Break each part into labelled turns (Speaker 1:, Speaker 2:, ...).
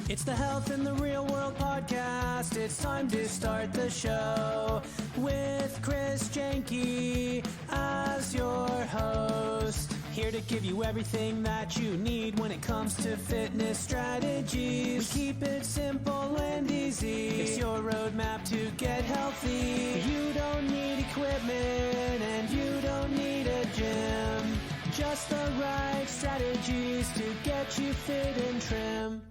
Speaker 1: It's the Health in the Real World podcast. It's time to start the show with Chris Janke as your host. Here to give you everything that you need when it comes to fitness strategies. We keep it simple and easy. It's your roadmap to get healthy. You don't need equipment and you don't need a gym. Just the right strategies to get you fit and trim.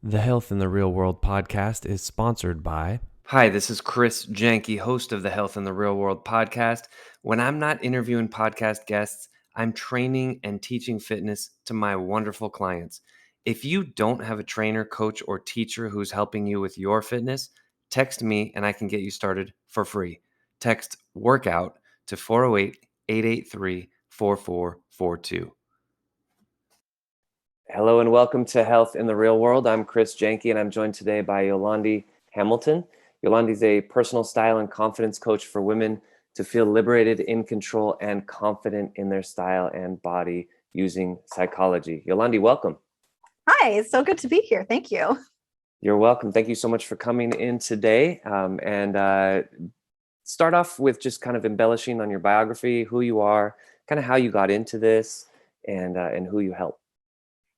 Speaker 2: The Health in the Real World podcast is sponsored by...
Speaker 3: Hi, this is Chris Janke, host of the Health in the Real World podcast. When I'm not interviewing podcast guests, I'm training and teaching fitness to my wonderful clients. If you don't have a trainer, coach, or teacher who's helping you with your fitness, text me and I can get you started for free. Text WORKOUT to 408-883-4442. Hello and welcome to Health in the Real World. I'm Chris Janke and I'm joined today by Yolandie Hamilton. Yolandie is a personal style and confidence coach for women to feel liberated, in control, and confident in their style and body using psychology. Yolandie, welcome.
Speaker 4: Hi, it's so good to be here. Thank you.
Speaker 3: You're welcome. Thank you so much for coming in today. Start off with just kind of embellishing on your biography, who you are, kind of how you got into this, and who you help.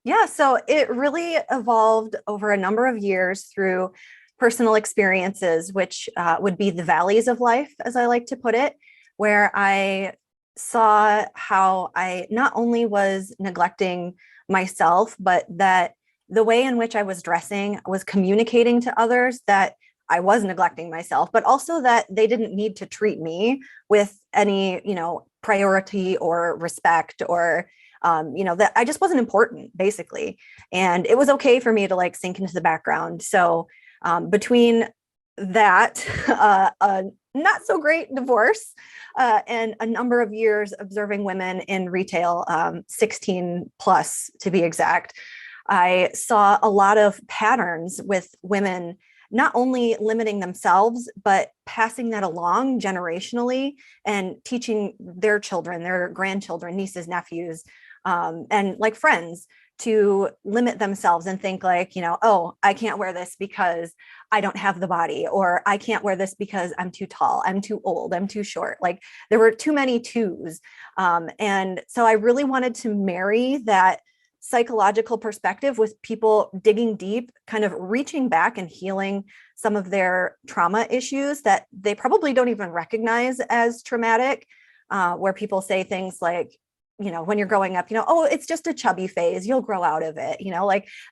Speaker 4: Yeah, so it really evolved over a number of years through personal experiences, which would be the valleys of life, as I like to put it, where I saw how I not only was neglecting myself, but that the way in which I was dressing was communicating to others that I was neglecting myself, but also that they didn't need to treat me with any, priority or respect or that I just wasn't important, basically. And it was okay for me to sink into the background. So between that, a not so great divorce, and a number of years observing women in retail, 16 plus to be exact, I saw a lot of patterns with women not only limiting themselves, but passing that along generationally and teaching their children, their grandchildren, nieces, nephews, and friends to limit themselves and think oh, I can't wear this because I don't have the body, or I can't wear this because I'm too tall, I'm too old, I'm too short. There were too many twos. And so I really wanted to marry that psychological perspective with people digging deep, kind of reaching back and healing some of their trauma issues that they probably don't even recognize as traumatic, where people say things like, when you're growing up, oh, it's just a chubby phase, you'll grow out of it,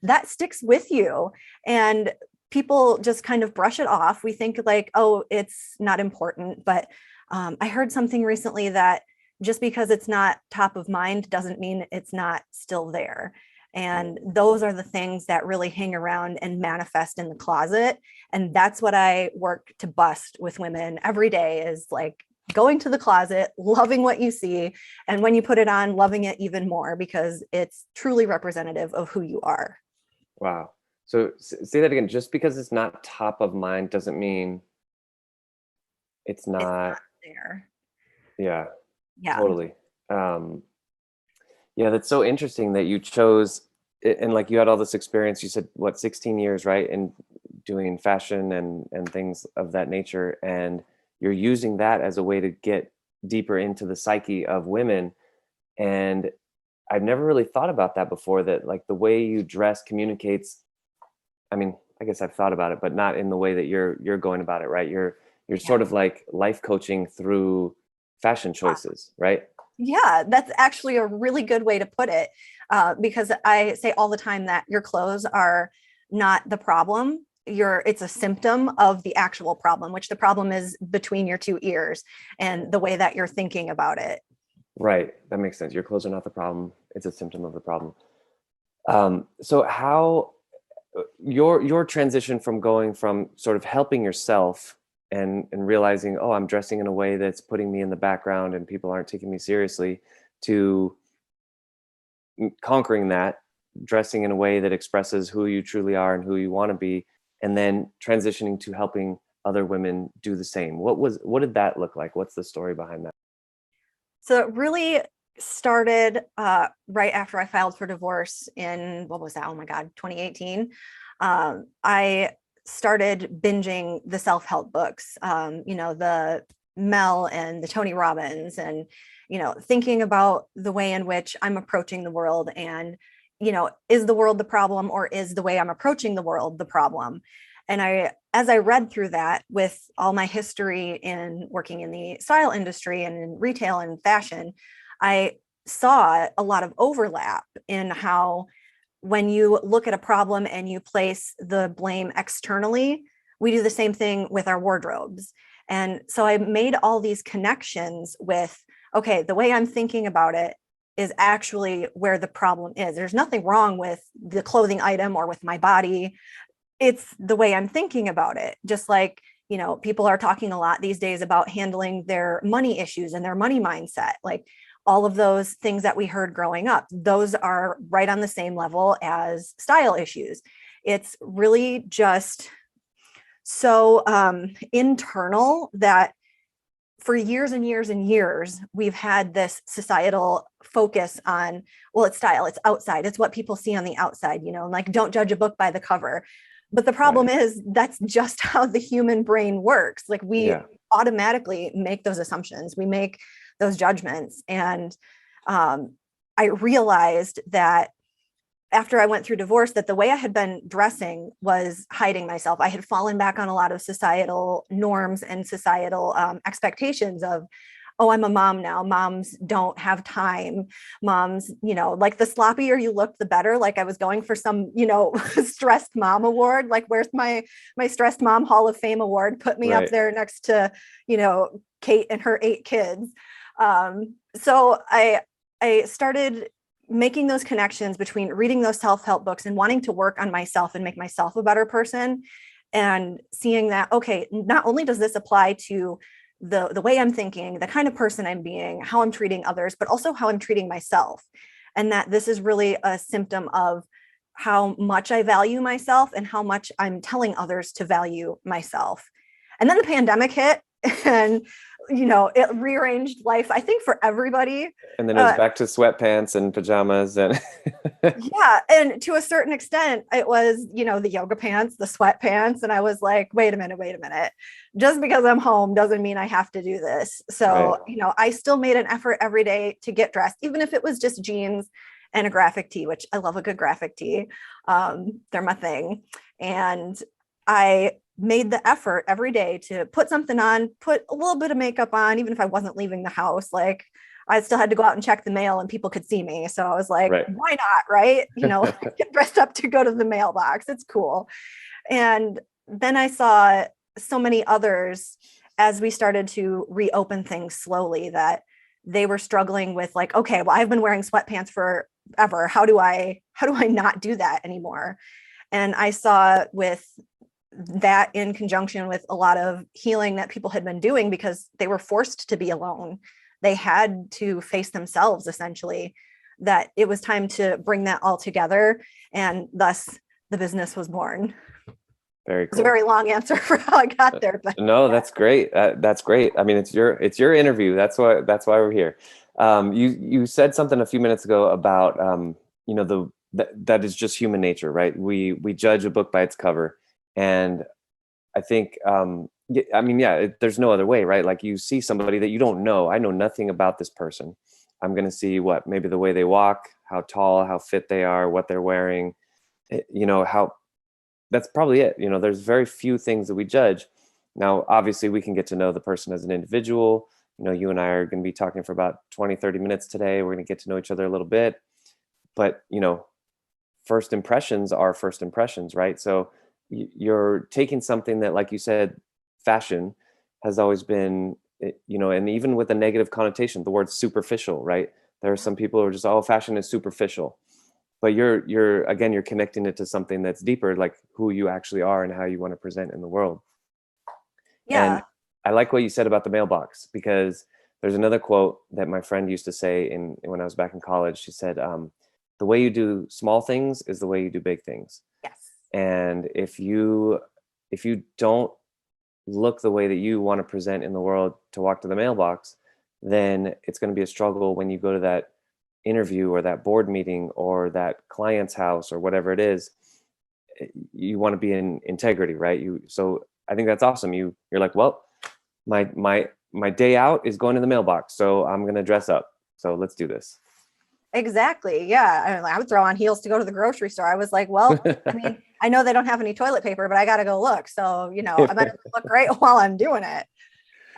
Speaker 4: that sticks with you. And people just kind of brush it off. We think oh, it's not important. But I heard something recently that just because it's not top of mind doesn't mean it's not still there. And those are the things that really hang around and manifest in the closet. And that's what I work to bust with women every day, is going to the closet, loving what you see, and when you put it on, loving it even more, because it's truly representative of who you are.
Speaker 3: Wow. So say that again. Just because it's not top of mind doesn't mean it's not
Speaker 4: there.
Speaker 3: Yeah,
Speaker 4: Yeah.
Speaker 3: totally. Yeah, that's so interesting that you chose it, and you had all this experience. You said, 16 years, right? And doing fashion and things of that nature. And you're using that as a way to get deeper into the psyche of women. And I've never really thought about that before, that the way you dress communicates. I mean, I guess I've thought about it, but not in the way that you're going about it, right? You're sort of life coaching through fashion choices, right?
Speaker 4: Yeah, that's actually a really good way to put it, because I say all the time that your clothes are not the problem. It's a symptom of the actual problem, which the problem is between your two ears and the way that you're thinking about it.
Speaker 3: Right. That makes sense. Your clothes are not the problem. It's a symptom of the problem. So how your transition from going from sort of helping yourself and realizing, oh, I'm dressing in a way that's putting me in the background and people aren't taking me seriously, to conquering that, dressing in a way that expresses who you truly are and who you want to be, and then transitioning to helping other women do the same. What did that look like? What's the story behind that?
Speaker 4: So it really started right after I filed for divorce in, what was that? Oh my God, 2018. I started binging the self-help books, the Mel and the Tony Robbins, and, thinking about the way in which I'm approaching the world, and, is the world the problem, or is the way I'm approaching the world the problem? And as I read through that, with all my history in working in the style industry and in retail and fashion, I saw a lot of overlap in how, when you look at a problem and you place the blame externally, we do the same thing with our wardrobes. And so I made all these connections with, okay, the way I'm thinking about it is actually where the problem is. There's nothing wrong with the clothing item or with my body. It's the way I'm thinking about it. Just like, people are talking a lot these days about handling their money issues and their money mindset. Like, all of those things that we heard growing up, those are right on the same level as style issues. It's really just so internal that for years and years and years, we've had this societal focus on, well, it's style, it's outside, it's what people see on the outside, like, don't judge a book by the cover. But the problem is, that's just how the human brain works. Like, we automatically make those assumptions, we make those judgments. And I realized that after I went through divorce, that the way I had been dressing was hiding myself. I had fallen back on a lot of societal norms and societal expectations of, oh, I'm a mom now. Moms don't have time. Moms, like, the sloppier you looked, the better. Like, I was going for some, stressed mom award. Like, where's my stressed mom Hall of Fame award? Put me up there next to, Kate and her 8 kids. So I started making those connections between reading those self-help books and wanting to work on myself and make myself a better person, and seeing that, okay, not only does this apply to the way I'm thinking, the kind of person I'm being, how I'm treating others, but also how I'm treating myself. And that this is really a symptom of how much I value myself and how much I'm telling others to value myself. And then the pandemic hit, and it rearranged life, I think, for everybody.
Speaker 3: And then it was back to sweatpants and pajamas and
Speaker 4: yeah. And to a certain extent, it was, the yoga pants, the sweatpants. And I was like, wait a minute. Just because I'm home doesn't mean I have to do this. So, I still made an effort every day to get dressed, even if it was just jeans and a graphic tee, which I love a good graphic tee. They're my thing. And I made the effort every day to put something on, put a little bit of makeup on, even if I wasn't leaving the house. Like, I still had to go out and check the mail and people could see me. So I was like, why not? Right. Get dressed up to go to the mailbox. It's cool. And then I saw so many others, as we started to reopen things slowly, that they were struggling with, like, okay, well, I've been wearing sweatpants forever. How do I not do that anymore? And I saw with that, in conjunction with a lot of healing that people had been doing because they were forced to be alone, they had to face themselves, essentially, that it was time to bring that all together. And thus the business was born.
Speaker 3: Very cool.
Speaker 4: It's a very long answer for how I got there, but
Speaker 3: no, that's great. That's great. I mean, it's your interview. That's why we're here. You said something a few minutes ago about that is just human nature, right? We judge a book by its cover, and I think there's no other way, right? Like, you see somebody that you don't know. I know nothing about this person. I'm going to see maybe the way they walk, how tall, how fit they are, what they're wearing, how. That's probably it. There's very few things that we judge. Now, obviously, we can get to know the person as an individual. You and I are going to be talking for about 20, 30 minutes today. We're going to get to know each other a little bit. But, first impressions are first impressions, right? So you're taking something that, like you said, fashion has always been, and even with a negative connotation, the word superficial, right? There are some people who are just, oh, fashion is superficial. But you're connecting it to something that's deeper, like who you actually are and how you want to present in the world.
Speaker 4: yeah.
Speaker 3: And I like what you said about the mailbox, because there's another quote that my friend used to say when I was back in college. She said, the way you do small things is the way you do big things.
Speaker 4: Yes.
Speaker 3: And if you don't look the way that you want to present in the world to walk to the mailbox, then it's going to be a struggle when you go to that interview or that board meeting or that client's house or whatever it is. You want to be in integrity, right? So I think that's awesome. You're like, well, my day out is going to the mailbox, so I'm going to dress up. So let's do this.
Speaker 4: Exactly. Yeah. I would throw on heels to go to the grocery store. I was like, well, I mean, I know they don't have any toilet paper, but I got to go look. So, I might look great while I'm doing it.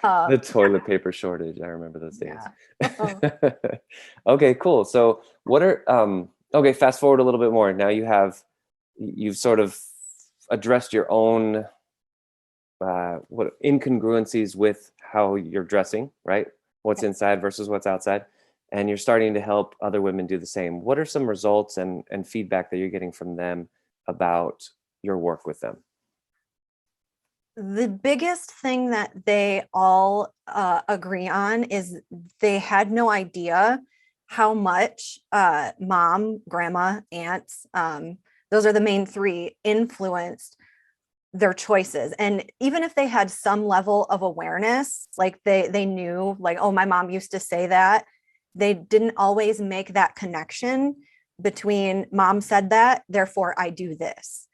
Speaker 3: The toilet paper shortage. I remember those days.
Speaker 4: Yeah.
Speaker 3: Okay, cool. So what are, okay, fast forward a little bit more. Now you've sort of addressed your own, what incongruencies with how you're dressing, right? What's inside versus what's outside. And you're starting to help other women do the same. What are some results and feedback that you're getting from them about your work with them?
Speaker 4: The biggest thing that they all agree on is they had no idea how much mom, grandma, aunts, those are the main three, influenced their choices. And even if they had some level of awareness, like they knew, like, oh, my mom used to say that, they didn't always make that connection between mom said that, therefore I do this.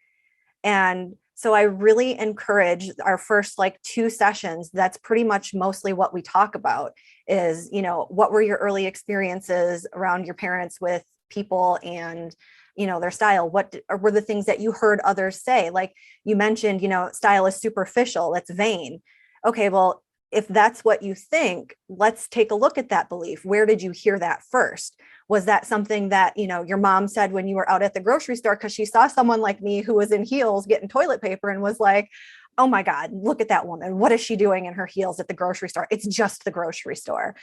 Speaker 4: And so I really encourage our first like 2 sessions. That's pretty much mostly what we talk about is, what were your early experiences around your parents with people and, their style? What were the things that you heard others say? Like you mentioned, style is superficial, it's vain. Okay, well, if that's what you think, let's take a look at that belief. Where did you hear that first? Was that something that, your mom said when you were out at the grocery store because she saw someone like me who was in heels getting toilet paper and was like, oh my God, look at that woman. What is she doing in her heels at the grocery store? It's just the grocery store,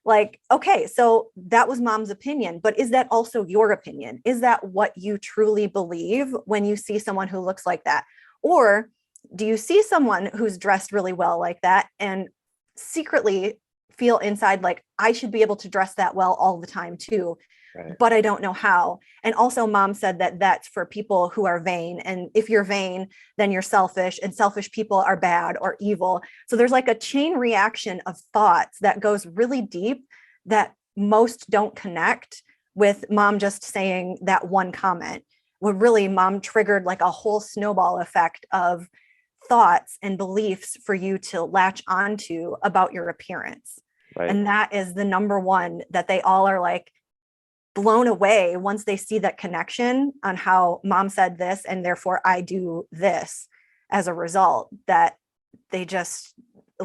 Speaker 4: like, okay, so that was mom's opinion, but is that also your opinion? Is that what you truly believe when you see someone who looks like that? Or do you see someone who's dressed really well like that and secretly feel inside like I should be able to dress that well all the time too,
Speaker 3: Right.
Speaker 4: but I don't know how? And also mom said that that's for people who are vain. And if you're vain, then you're selfish, and selfish people are bad or evil. So there's like a chain reaction of thoughts that goes really deep that most don't connect with mom just saying that one comment. When really mom triggered like a whole snowball effect of thoughts and beliefs for you to latch onto about your appearance.
Speaker 3: Right.
Speaker 4: And that is the number one that they all are like blown away once they see that connection on how mom said this and therefore I do this as a result, that they just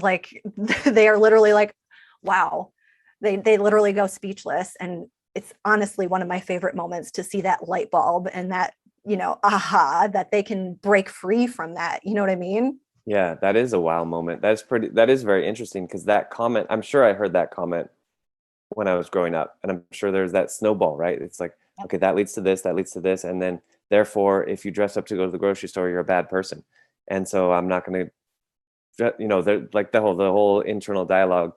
Speaker 4: like, they are literally like, wow, they literally go speechless. And it's honestly one of my favorite moments to see that light bulb and that, aha, that they can break free from that. You know what I mean?
Speaker 3: Yeah, that is a wow moment. That is very interesting because that comment, I'm sure I heard that comment when I was growing up, and I'm sure there's that snowball, right? It's like, okay, that leads to this, that leads to this. And then therefore, if you dress up to go to the grocery store, you're a bad person. And so I'm not going to, like the whole internal dialogue.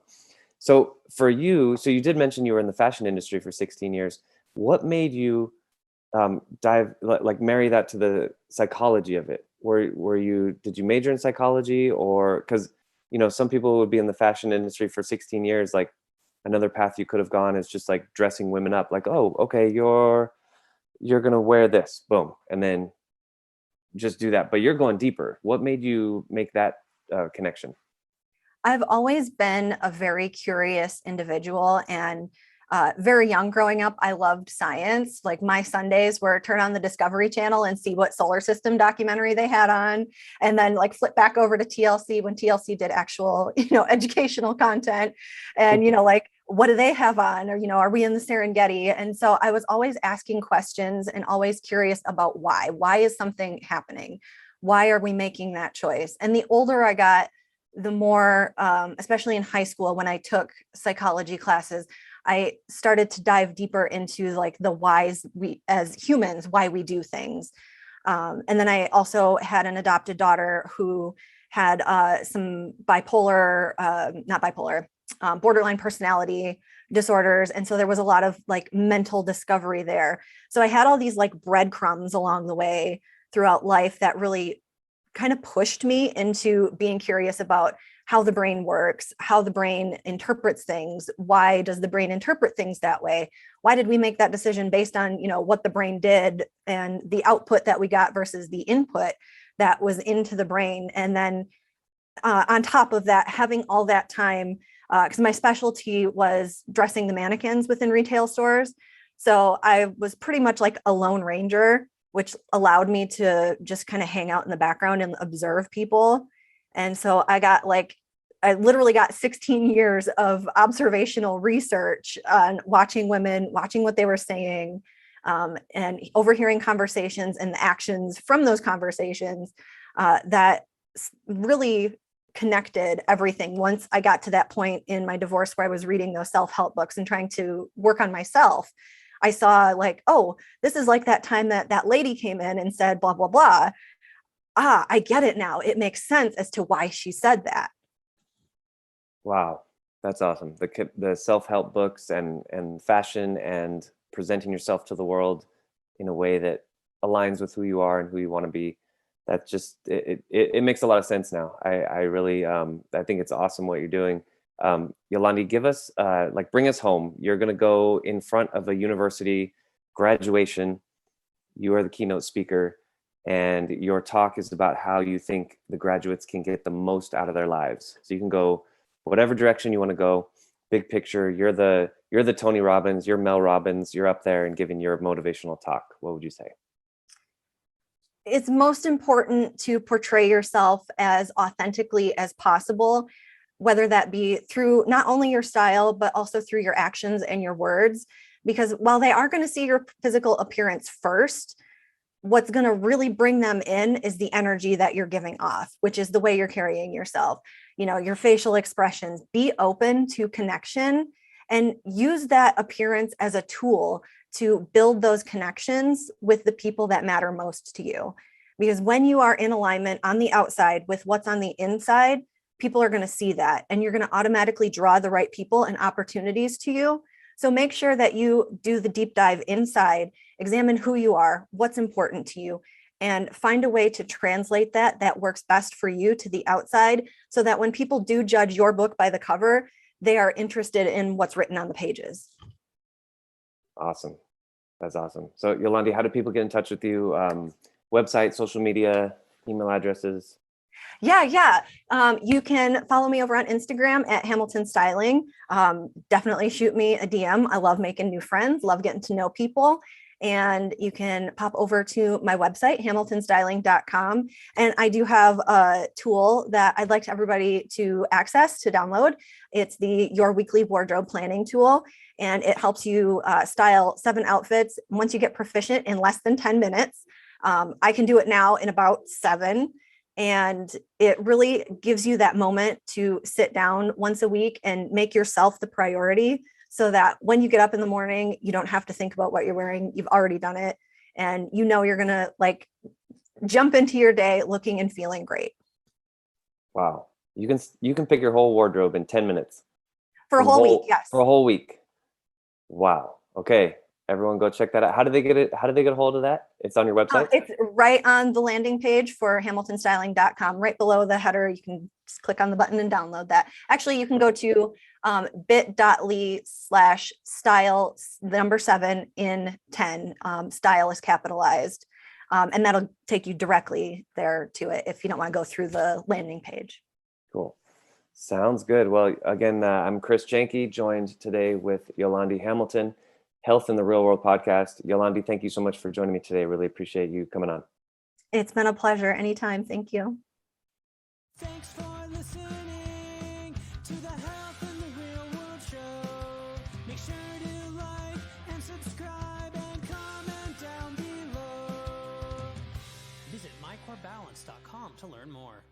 Speaker 3: So for you, so you did mention you were in the fashion industry for 16 years. What made you marry that to the psychology of it? Did you major in psychology, or because some people would be in the fashion industry for 16 years, like another path you could have gone is just like dressing women up, like, oh, okay, you're gonna wear this, boom, and then just do that. But you're going deeper. What made you make that connection?
Speaker 4: I've always been a very curious individual, and very young growing up, I loved science. Like my Sundays were turn on the Discovery Channel and see what solar system documentary they had on, and then like flip back over to TLC when TLC did actual, educational content. And, like, what do they have on? Or, are we in the Serengeti? And so I was always asking questions and always curious about why. Why is something happening? Why are we making that choice? And the older I got, the more, especially in high school, when I took psychology classes, I started to dive deeper into like the whys we as humans, why we do things. And then I also had an adopted daughter who had some borderline personality disorders. And so there was a lot of like mental discovery there. So I had all these like breadcrumbs along the way throughout life that really kind of pushed me into being curious about how the brain works, how the brain interprets things. Why does the brain interpret things that way? Why did we make that decision based on, what the brain did and the output that we got versus the input that was into the brain? And then on top of that, having all that time, because my specialty was dressing the mannequins within retail stores. So I was pretty much like a lone ranger, which allowed me to just kind of hang out in the background and observe people. And so I literally got 16 years of observational research on watching women, watching what they were saying, and overhearing conversations and the actions from those conversations that really connected everything. Once I got to that point in my divorce where I was reading those self-help books and trying to work on myself, I saw oh, this is like that time that lady came in and said, blah, blah, blah. I get it now. It makes sense as to why she said that.
Speaker 3: Wow, that's awesome. The self-help books and fashion and presenting yourself to the world in a way that aligns with who you are and who you want to be. That just it makes a lot of sense now. I really I think it's awesome what you're doing. Yolandie, give us bring us home. You're going to go in front of a university graduation. You are the keynote speaker, and your talk is about how you think the graduates can get the most out of their lives. So you can go whatever direction you want to go. Big picture. You're the Tony Robbins. You're Mel Robbins. You're up there and giving your motivational talk. What would you say?
Speaker 4: It's most important to portray yourself as authentically as possible, whether that be through not only your style, but also through your actions and your words. Because while they are going to see your physical appearance first, what's going to really bring them in is the energy that you're giving off, which is the way you're carrying yourself, your facial expressions. Be open to connection and use that appearance as a tool to build those connections with the people that matter most to you. Because when you are in alignment on the outside with what's on the inside, people are going to see that, and you're going to automatically draw the right people and opportunities to you. So make sure that you do the deep dive inside, examine who you are, what's important to you, and find a way to translate that works best for you to the outside, so that when people do judge your book by the cover, they are interested in what's written on the pages.
Speaker 3: Awesome. That's awesome. So Yolandie, how do people get in touch with you? Website, social media, email addresses?
Speaker 4: Yeah. You can follow me over on Instagram at Hamilton Styling. Definitely shoot me a DM. I love making new friends, love getting to know people. And you can pop over to my website, hamiltonstyling.com. And I do have a tool that I'd like everybody to access, to download. It's the Your Weekly Wardrobe Planning tool. And it helps you style 7 outfits once you get proficient in less than 10 minutes. I can do it now in about 7. And it really gives you that moment to sit down once a week and make yourself the priority, so that when you get up in the morning, you don't have to think about what you're wearing. You've already done it. And you're going to jump into your day looking and feeling great.
Speaker 3: Wow. You can pick your whole wardrobe in 10 minutes.
Speaker 4: For a whole week, yes.
Speaker 3: For a whole week. Wow. Okay. Everyone go check that out. How do they get it? How do they get a hold of that? It's on your website?
Speaker 4: It's right on the landing page for hamiltonstyling.com. Right below the header, you can just click on the button and download that. Actually, you can go to bit.ly/style 7 in 10. Style is capitalized. And that'll take you directly there to it if you don't want to go through the landing page.
Speaker 3: Cool. Sounds good. Well, again, I'm Chris Janke, joined today with Yolandie Hamilton, Health in the Real World podcast. Yolandie, thank you so much for joining me today. Really appreciate you coming on.
Speaker 4: It's been a pleasure. Anytime. Thank you.
Speaker 1: Thanks for listening to the Health in the Real World show. Make sure to like and subscribe and comment down below. Visit mycorebalance.com to learn more.